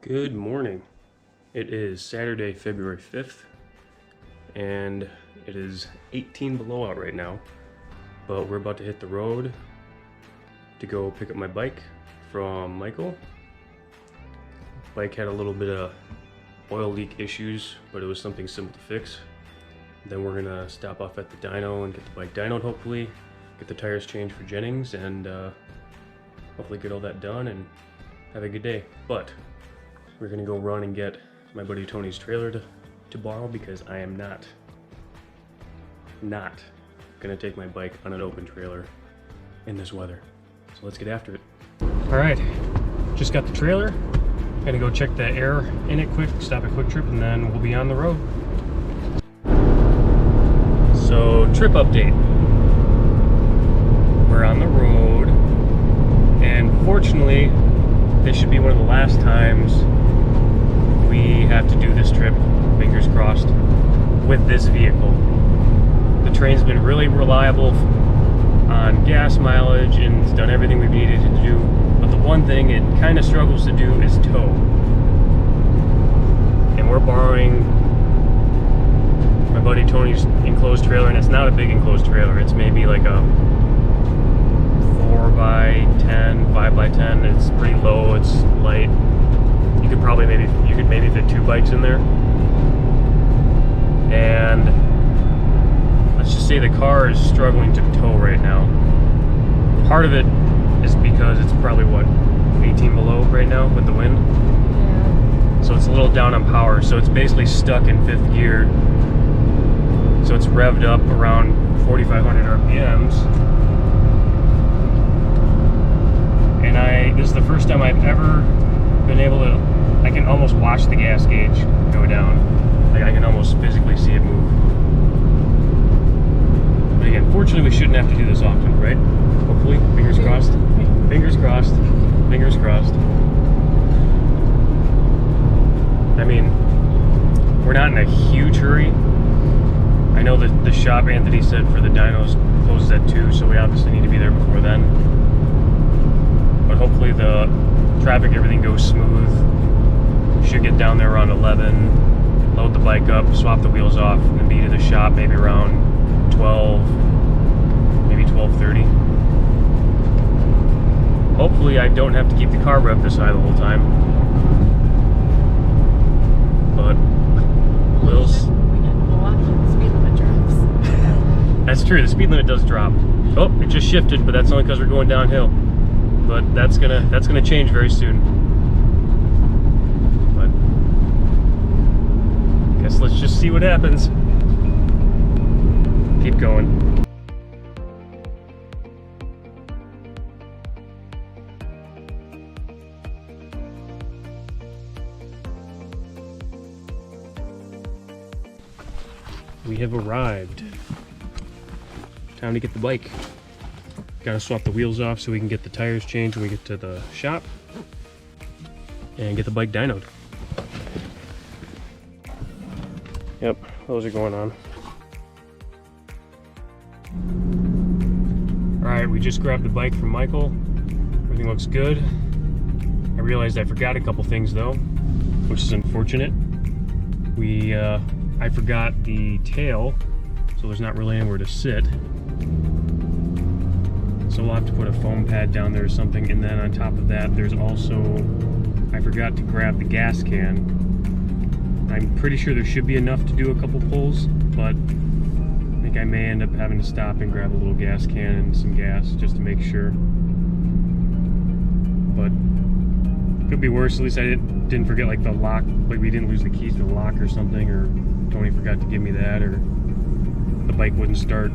Good morning. It is Saturday, February 5th, and it is 18 below out right now, but we're about to hit the road to go pick up my bike from Michael. Bike had a little bit of oil leak issues, but it was something simple to fix. Then we're gonna stop off at the dyno and get the bike dynoed hopefully, get the tires changed for Jennings, and hopefully get all that done and have a good day. But we're gonna go run and get my buddy Tony's trailer to borrow because I am not gonna take my bike on an open trailer in this weather. So let's get after it. All right, just got the trailer. Gonna go check the air in it quick, stop at Quick Trip, and then we'll be on the road. So trip update. We're on the road, and fortunately, this should be one of the last times we have to do this trip, fingers crossed, with this vehicle. The train's been really reliable on gas mileage and it's done everything we've needed to do, but the one thing it kind of struggles to do is tow. And we're borrowing my buddy Tony's enclosed trailer, and it's not a big enclosed trailer. It's maybe like a 4x10, 5x10. It's pretty low, it's light. You could maybe fit 2 bikes in there. And let's just say the car is struggling to tow right now. Part of it is because it's probably, what, 18 below right now with the wind? Yeah. So it's a little down on power, so it's basically stuck in 5th gear. So it's revved up around 4,500 RPMs. And this is the first time I've ever been able to, I can almost watch the gas gauge go down. Like I can almost physically see it move. But again, fortunately we shouldn't have to do this often, right? Hopefully, fingers crossed. Fingers crossed. Fingers crossed. I mean, we're not in a huge hurry. I know that the shop, Anthony said, for the dynos closes at 2, so we obviously need to be there before then. But hopefully the traffic, everything goes smooth. Should get down there around 11, load the bike up, swap the wheels off, and be to the shop maybe around 12, maybe 12:30. Hopefully I don't have to keep the car revved this high the whole time. But we'll speed limit drops. That's true, the speed limit does drop. Oh, it just shifted, but that's only because we're going downhill. But that's gonna change very soon. But guess let's just see what happens. Keep going. We have arrived. Time to get the bike. Gotta swap the wheels off so we can get the tires changed when we get to the shop and get the bike dynoed. Yep, those are going on. Alright, we just grabbed the bike from Michael. Everything looks good. I realized I forgot a couple things though, which is unfortunate. I forgot the tail, so there's not really anywhere to sit. So we'll have to put a foam pad down there or something, and then on top of that there's also, I forgot to grab the gas can. I'm pretty sure there should be enough to do a couple pulls, but I think I may end up having to stop and grab a little gas can and some gas just to make sure. But could be worse. At least I didn't forget like the lock, like we didn't lose the keys to the lock or something, or Tony forgot to give me that, or the bike wouldn't start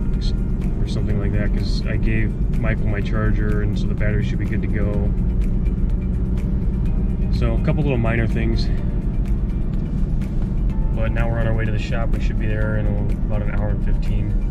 or something like that, because I gave Michael my charger, and so the battery should be good to go. So a couple little minor things, but now we're on our way to the shop. We should be there in about an hour and 15.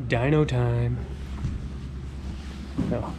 Dyno Time. No.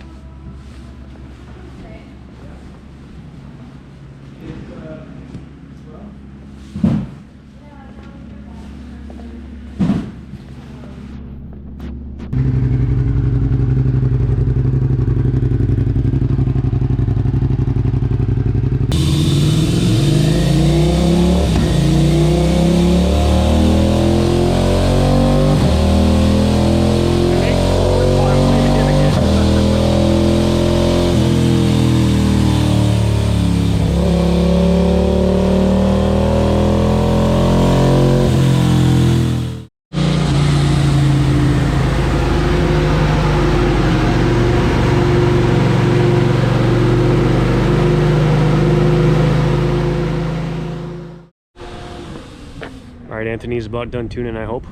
Alright, Anthony's about done tuning, I hope.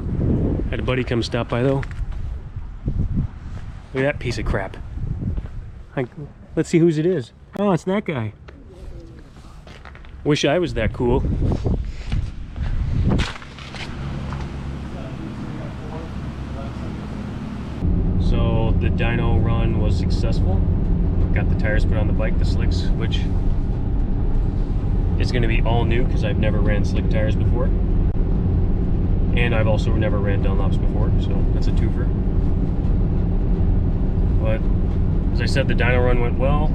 Had a buddy come stop by though. Look at that piece of crap. Let's see whose it is. Oh, it's that guy. Wish I was that cool. So the dyno run was successful. Got the tires put on the bike, the slicks, which is going to be all new because I've never ran slick tires before. And I've also never ran Dunlops before, so that's a twofer. But as I said, the dyno run went well.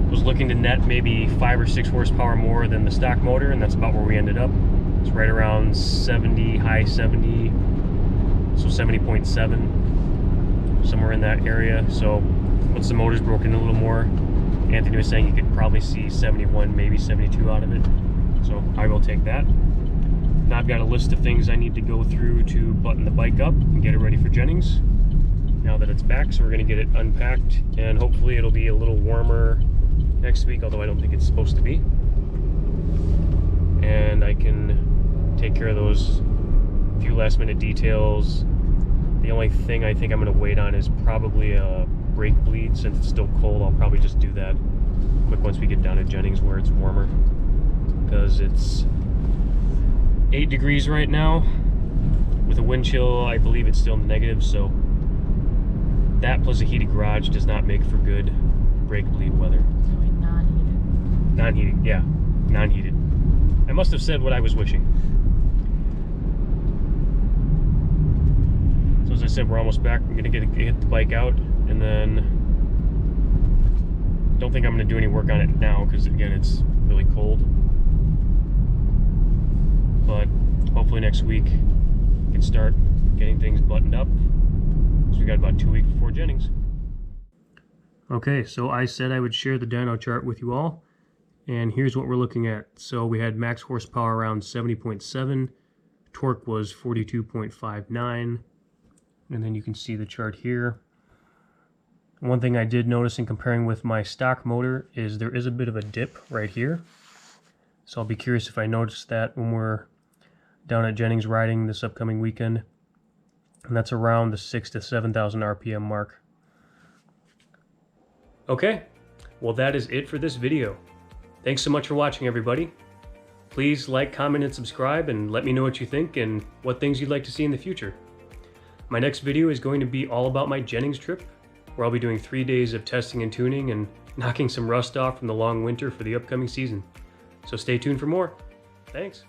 Was looking to net maybe 5 or 6 horsepower more than the stock motor, and that's about where we ended up. It's right around 70, high 70, so 70.7, somewhere in that area. So once the motor's broken a little more, Anthony was saying you could probably see 71, maybe 72 out of it. So I will take that. Now I've got a list of things I need to go through to button the bike up and get it ready for Jennings now that it's back. So we're going to get it unpacked, and hopefully it'll be a little warmer next week, although I don't think it's supposed to be. And I can take care of those few last minute details. The only thing I think I'm going to wait on is probably a brake bleed. Since it's still cold, I'll probably just do that quick once we get down to Jennings where it's warmer, because it's 8 degrees right now with a wind chill. I believe it's still in the negative, so that plus a heated garage does not make for good brake bleed weather. So non-heated. Non-heated, yeah, non-heated. I must have said what I was wishing. So as I said, we're almost back. I'm gonna get the bike out, and then don't think I'm gonna do any work on it now because again it's really cold. But hopefully next week we can start getting things buttoned up. So we got about 2 weeks before Jennings. Okay, so I said I would share the dyno chart with you all, and here's what we're looking at. So we had max horsepower around 70.7, torque was 42.59, and then you can see the chart here. One thing I did notice in comparing with my stock motor is there is a bit of a dip right here. So I'll be curious if I notice that when we're down at Jennings riding this upcoming weekend. And that's around the 6,000 to 7,000 RPM mark. Okay, well that is it for this video. Thanks so much for watching, everybody. Please like, comment, and subscribe, and let me know what you think and what things you'd like to see in the future. My next video is going to be all about my Jennings trip, where I'll be doing 3 days of testing and tuning and knocking some rust off from the long winter for the upcoming season. So stay tuned for more. Thanks.